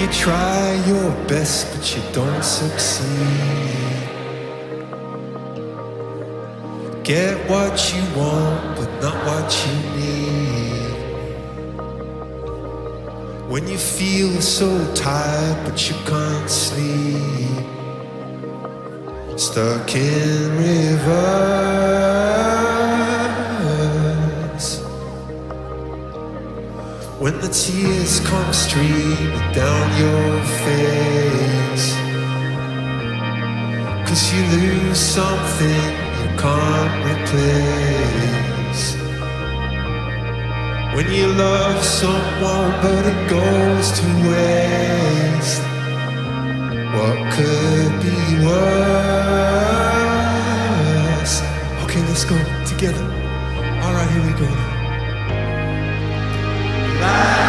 you try your best but you don't succeed. Get what you want but not what you need. When you feel so tired but you can't sleep, stuck in reverse. When the tears come streaming down your face, 'cause you lose something you can't replace. When you love someone but it goes to waste, what could be worse? Okay, let's go together. All right, here we go. Life